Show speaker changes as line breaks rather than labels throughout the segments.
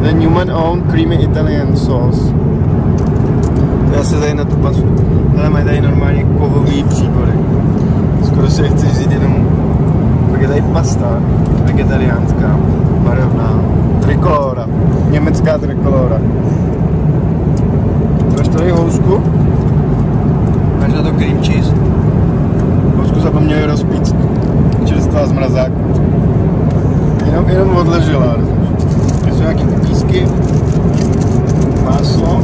The Newman Own Creamy Italian Sauce. Já se tady na tu pastu. Ale mají tady normálně kovový příbory. Skoro si je chci vzít jenom. Pak je tady pasta, vegetariánská, barevná, trikolora, německá trikolora. Máš tady housku? Máš na to cream cheese? Housku zapomněli rozpíct. Čerstvá z mrazáku. Jenom odležela. Jsou nějaký kukísky, máslo,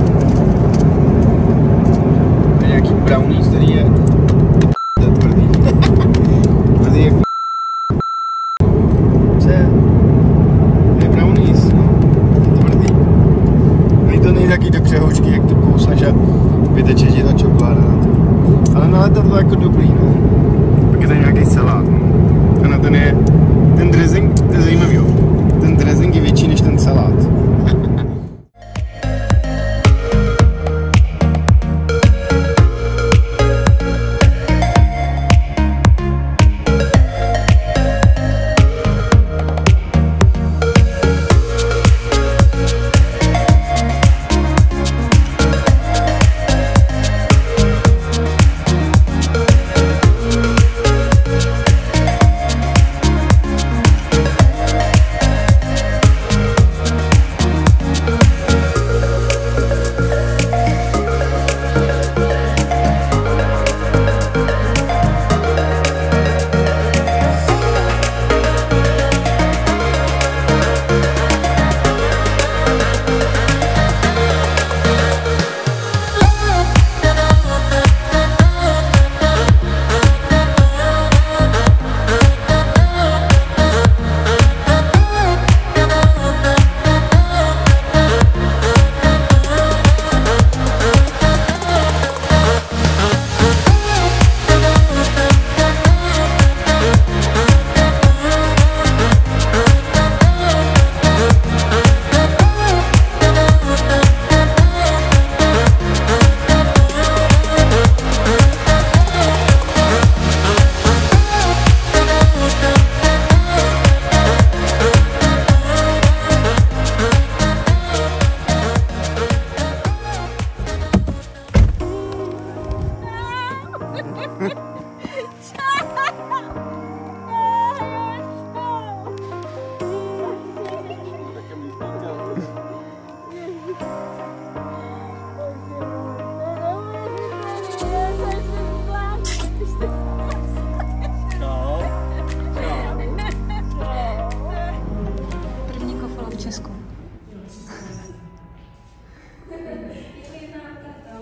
a nějaký brownies, který je tvrdý. Tvrdý jak co je? Je brownies, tvrdý. To nejde taky do křehoučky, jak to kousneš a vyteče ti ta čokoláda na to. Ale na letadlo jako dobrý, no. Pak je tady nějaký salát, no. A na ten dressing, to je zajímavý, jo. Ten dressing je větší než ten salát.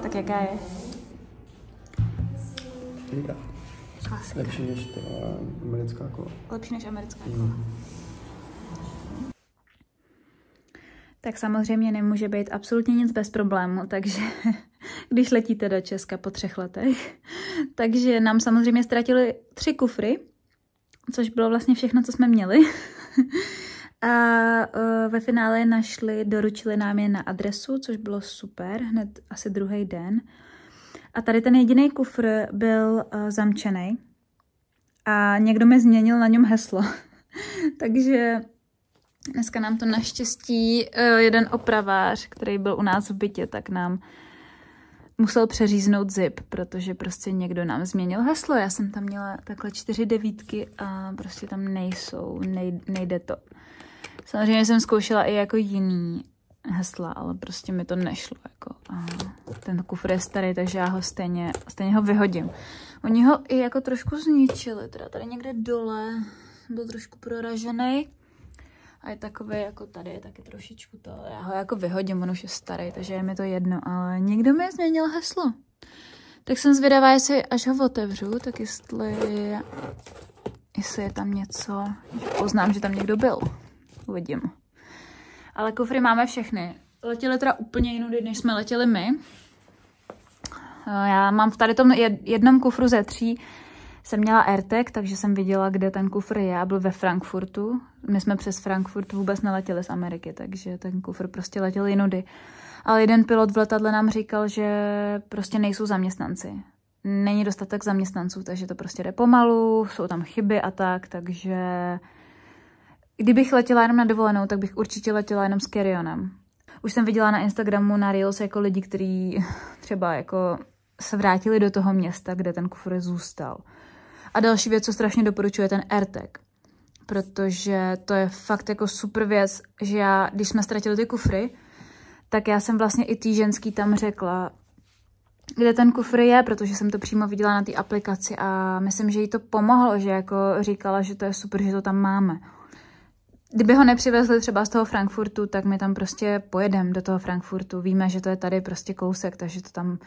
Tak jaká je?
Dobrá.
Klasika.
Lepší než ta americká kola.
Lepší než americká kola. Tak samozřejmě nemůže být absolutně nic bez problému, takže když letíte do Česka po 3 letech, takže nám samozřejmě ztratili 3 kufry, což bylo vlastně všechno, co jsme měli. A ve finále našli, doručili nám je na adresu, což bylo super, hned asi druhý den. A tady ten jediný kufr byl zamčený a někdo mi změnil na něm heslo. Takže dneska nám to naštěstí jeden opravář, který byl u nás v bytě, tak nám musel přeříznout zip, protože prostě někdo nám změnil heslo. Já jsem tam měla takhle 4 devítky a prostě tam nejsou, nejde to. Samozřejmě jsem zkoušela i jako jiný hesla, ale prostě mi to nešlo. Jako. A ten kufr je starý, takže já ho stejně ho vyhodím. Oni ho i jako trošku zničili, teda tady někde dole byl trošku proražený. A je takový, jako tady je taky trošičku to, já ho jako vyhodím, on už je starý, takže je mi to jedno, ale někdo mi změnil heslo. Tak jsem zvědavá, jestli až ho otevřu, tak jestli je tam něco, že poznám, že tam někdo byl. Uvidím. Ale kufry máme všechny. Letěli teda úplně jinudy, než jsme letěli my. Já mám v tady tom jednom kufru ze 3 jsem měla AirTag, takže jsem viděla, kde ten kufr je. Byl ve Frankfurtu. My jsme přes Frankfurt vůbec neletěli z Ameriky, takže ten kufr prostě letěl jinudy. Ale jeden pilot v letadle nám říkal, že prostě nejsou zaměstnanci. Není dostatek zaměstnanců, takže to prostě jde pomalu, jsou tam chyby a tak, takže Kdybych letěla jenom na dovolenou, tak bych určitě letěla jenom s carry-onem. Už jsem viděla na Instagramu na Reels jako lidi, kteří třeba jako se vrátili do toho města, kde ten kufr zůstal. A další věc, co strašně doporučuji, je ten AirTag. Protože to je fakt jako super věc, že já, když jsme ztratili ty kufry, tak já jsem vlastně i tý ženský tam řekla, kde ten kufr je, protože jsem to přímo viděla na té aplikaci a myslím, že jí to pomohlo, že jako říkala, že to je super, že to tam máme. Kdyby ho nepřivezli třeba z toho Frankfurtu, tak my tam prostě pojedeme do toho Frankfurtu. Víme, že to je tady prostě kousek, takže to tam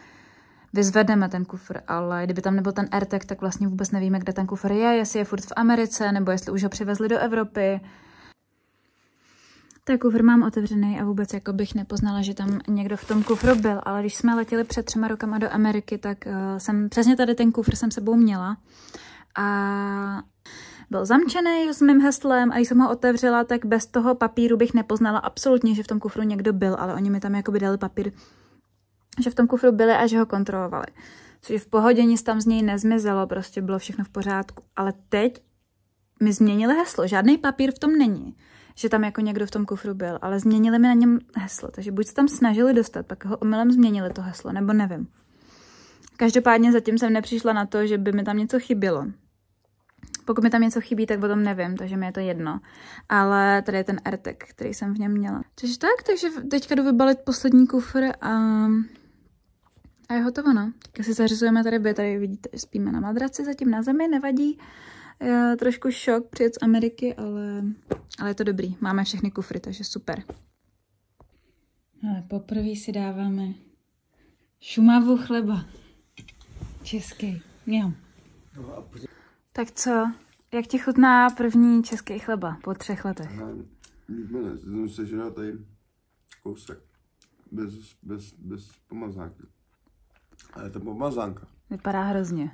vyzvedneme ten kufr, ale kdyby tam nebyl ten AirTag, tak vlastně vůbec nevíme, kde ten kufr je, jestli je furt v Americe, nebo jestli už ho přivezli do Evropy. Tak kufr mám otevřený a vůbec jako bych nepoznala, že tam někdo v tom kufru byl, ale když jsme letěli před 3 rokama do Ameriky, tak jsem přesně tady ten kufr jsem sebou měla a byl zamčený s mým heslem a když jsem ho otevřela, tak bez toho papíru bych nepoznala absolutně, že v tom kufru někdo byl, ale oni mi tam jakoby dali papír, že v tom kufru byli a že ho kontrolovali. Což v pohodě nic tam z něj nezmizelo, prostě bylo všechno v pořádku. Ale teď mi změnili heslo, žádný papír v tom není, že tam jako někdo v tom kufru byl, ale změnili mi na něm heslo, takže buď se tam snažili dostat, pak ho omylem změnili to heslo, nebo nevím. Každopádně zatím jsem nepřišla na to, že by mi tam něco chybělo. Pokud mi tam něco chybí, tak o tom nevím, takže mi je to jedno. Ale tady je ten AirTag, který jsem v něm měla. Takže teďka jdu vybalit poslední kufr a je hotovo, no. Teďka si zařizujeme tady vidíte, spíme na madraci, zatím na zemi, nevadí. Je trošku šok přijet z Ameriky, ale je to dobrý. Máme všechny kufry, takže super. Ale poprvé si dáváme šumavu chleba. Český. Měl. Tak co? Jak ti chutná první český chleba po 3 letech?
Výborně, jsem se žral tady kousek. Bez pomazánky. Ale to pomazánka.
Vypadá hrozně.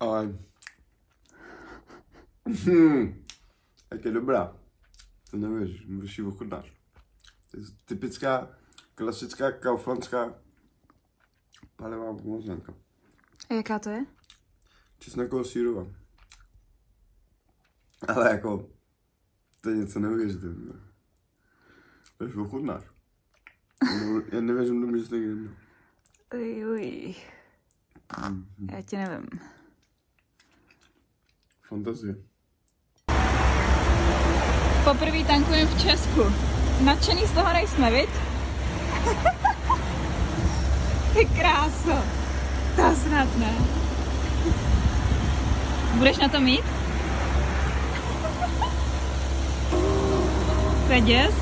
Ale... Jak je dobrá. To nevíš, musíš ochutnáš. To je typická, klasická kauflandská palivá pomazánka.
A jaká to je?
Česnekovo-sýrová. Ale jako, to je něco neuvěřitelného. Až ochutnáš. Já nevěřím tomu, že jsi někdy neměl.
Uj. Já ti nevím.
Fantazie.
Poprvé tankujeme v Česku. Nadšený z toho nejsme, viď? Ty kráso. To snad ne. Budeš na to mít? To je děs?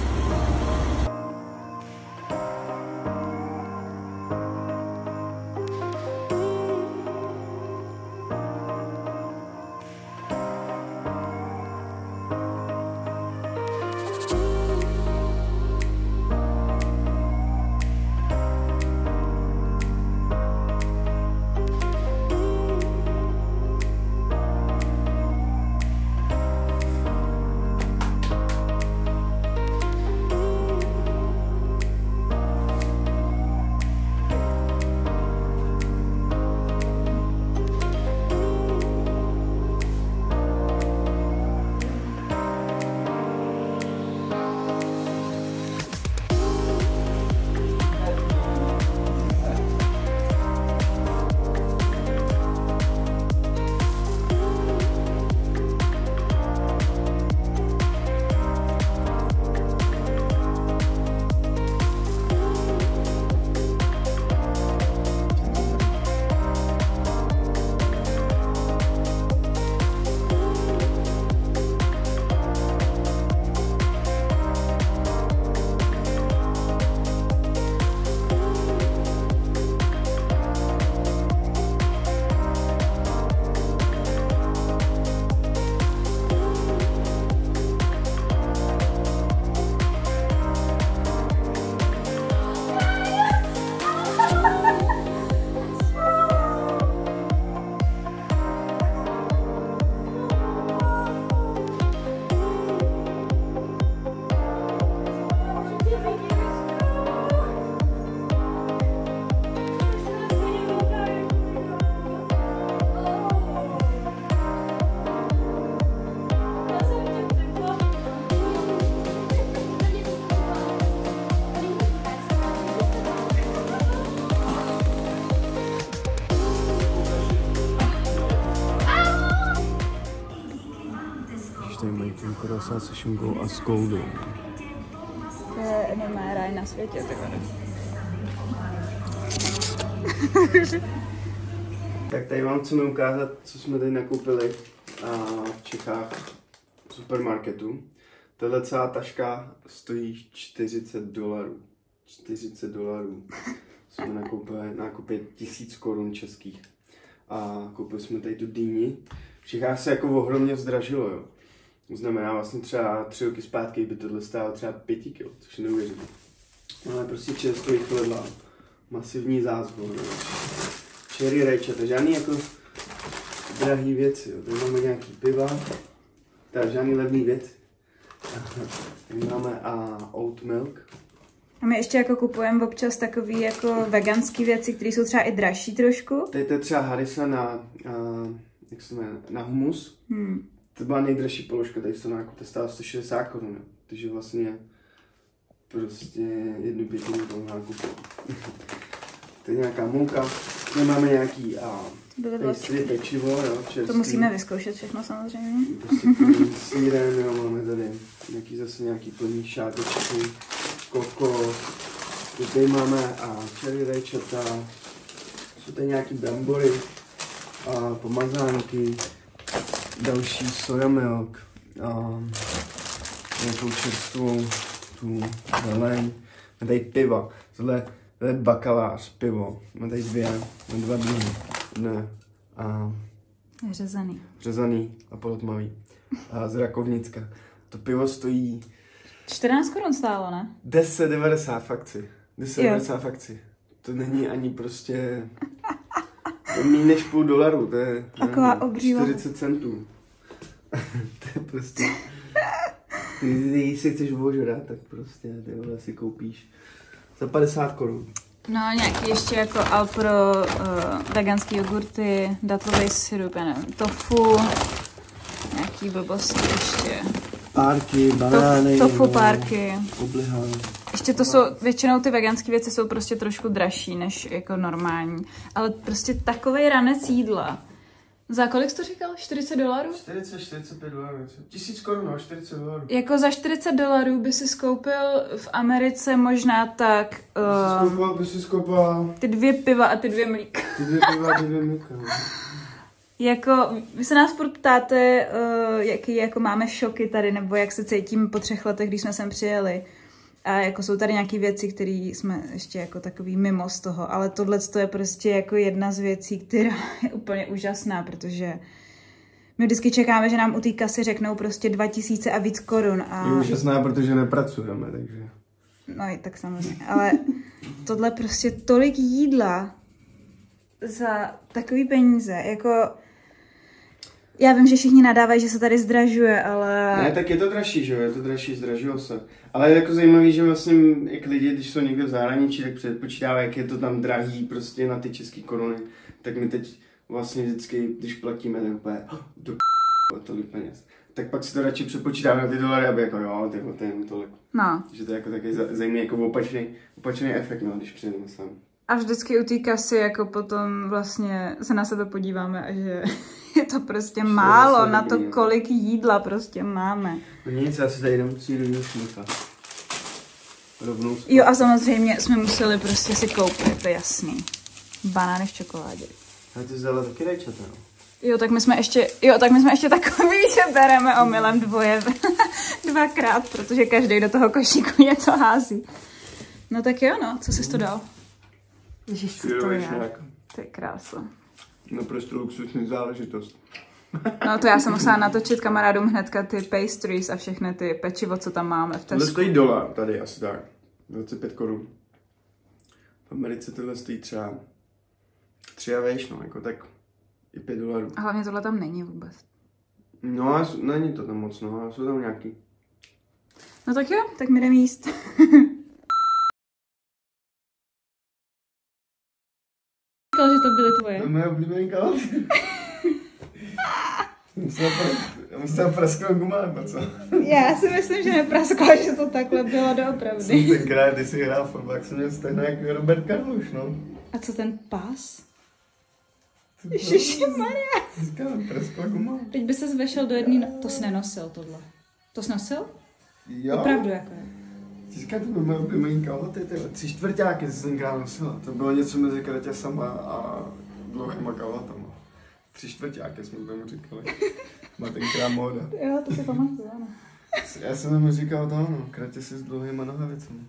třeba se šunkou a s koldou.
To je nemá ráj na světě, takhle.
Tak tady vám chceme ukázat, co jsme tady nakoupili v Čechách v supermarketu. Tahle celá taška stojí $40. $40. Jsme nakoupili nákupě 1000 korun českých. A koupili jsme tady tu dýni. V Čechách se jako ohromně zdražilo, jo. To znamená vlastně třeba 3 roky zpátky by tohle stálo třeba 5 kg, což je neuvěřitelné. Ale prostě čerstvý chledla, masivní zázvor, jo. Cherry rajčata, žádný jako drahý věci, jo. Tady máme nějaký piva, tady žádný levný věci. Tady máme oat milk.
A my ještě jako kupujeme občas takový jako veganský věci, které jsou třeba i dražší trošku.
Tady to je třeba harisa jak se jmenuje, na humus. To byla nejdražší položka, tady to nákup stálo 160 korun. Takže vlastně prostě 1/5 toho nákupu. To je nějaká mouka. Tady máme nějaký pastry, pečivo, jo, čerstvý.
To musíme vyzkoušet všechno samozřejmě.
Prostě plný sýrem, jo, máme tady nějaký plný šátečky, kokos. Tady máme cherry rajčata, jsou tady nějaký brambory, pomazánky, další soja milk, nějakou čerstvou tu zeleň. Máme tady piva, tohle je bakalář, pivo, máme tady dva druhy, řezaný a polotmavý, z Rakovnicka. To pivo stojí
14 korun stálo, ne?
10,90 fakci. 10,90 fakci. To není ani prostě... To je méně než $0,5, to je...
Taková obříva.
40 centů. To je prostě... Ty si chceš ožrat, tak prostě ty vole si koupíš za 50 korun.
No nějaký ještě jako Alpro, veganský jogurty, datlový syrup, já nevím, tofu, nějaký blbosti ještě.
Párky, banány,
tofu párky.
Obliha.
Ještě to jsou, většinou ty veganské věci jsou prostě trošku dražší než jako normální. Ale prostě takovej ranec jídla. Za kolik jsi to říkal? $40?
45 $. 1000 korun, no, $40.
Jako za $40 by si skoupil v Americe možná tak...
by si skoupil...
Ty 2 piva a ty 2 mlíka.
Ty 2 piva a ty 2 mlíka, no.
Jako, vy se nás furt ptáte, jaký jako máme šoky tady, nebo jak se cítíme po 3 letech, když jsme sem přijeli. A jako jsou tady nějaké věci, které jsme ještě jako takový mimo z toho, ale tohle je prostě jako jedna z věcí, která je úplně úžasná, protože my vždycky čekáme, že nám u té kasy řeknou prostě 2000 a víc korun. A...
Je úžasná, protože nepracujeme, takže...
No i tak samozřejmě, ale tohle prostě tolik jídla za takový peníze, jako... Já vím, že všichni nadávají, že se tady zdražuje, ale...
Ne, tak je to dražší, že jo, je to dražší, zdražilo se. Ale je jako zajímavý, že vlastně jak lidi, když jsou někde v zahraničí, tak předpočítávají, jak je to tam drahý prostě na ty české koruny. Tak my teď vlastně vždycky, když platíme, tak úplně tolik peněz. Tak pak si to radši přepočítáme na ty dolary, aby jako jo, to je tolik.
No.
Takže to je jako takový zajímavý jako opačný efekt, no, když přijedeme sem.
A vždycky u té kasy jako potom vlastně se na sebe podíváme a že je to prostě málo na to, kolik jídla prostě máme.
No nic, já si tady jdem sírovýho šmíka. Rovnou spod.
Jo a samozřejmě jsme museli prostě si koupit, to je jasný. Banány v čokoládě.
A ty vzala taky rajčata, no?
Jo, tak my jsme ještě takový, že bereme omylem dvakrát, protože každý do toho košíku něco hází. No tak jo, no, co jsi to dal? Ježiš, co to je? To je krása.
Naprosto luxusní záležitost.
No to já jsem musela natočit kamarádům hnedka ty pastries a všechny ty pečivo, co tam máme v Tesku.
Tohle stojí $1 tady asi tak. 25 korun. V Americe tohle stojí třeba 3 a vejš, no, jako tak i $5.
A hlavně tohle tam není vůbec.
No a není to tam moc, no, a jsou tam nějaký.
No tak jo, tak my jdeme jíst. Říkal, že to byly tvoje.
To je moje oblíbený kalhoty. Musela prasknout guma, nebo co?
Já si myslím, že nepraskla, že to takhle bylo doopravdy.
Jsem tenkrát, když jsi hrál fotbal, tak jsem měl stejně jako Robert Karluš, no.
A co ten pás? Ježišmarja.
Říkám, praskla guma.
Teď by ses vešel do jedný, to jsi nenosil tohle. To jsi nosil?
Jo.
Opravdu jako je.
Ty říkáš, to byly oblíbený kalhoty, ty 3/4 si tenkrát nosila. To bylo něco mezi kraťasama a dlouhýma kalhotama. 3/4 jsme tomu říkali. Má tenkrát móda.
Jo, to si pamatuju, ano.
Já jsem tomu říkal to, no, kraťasy s dlouhýma nohavicemi.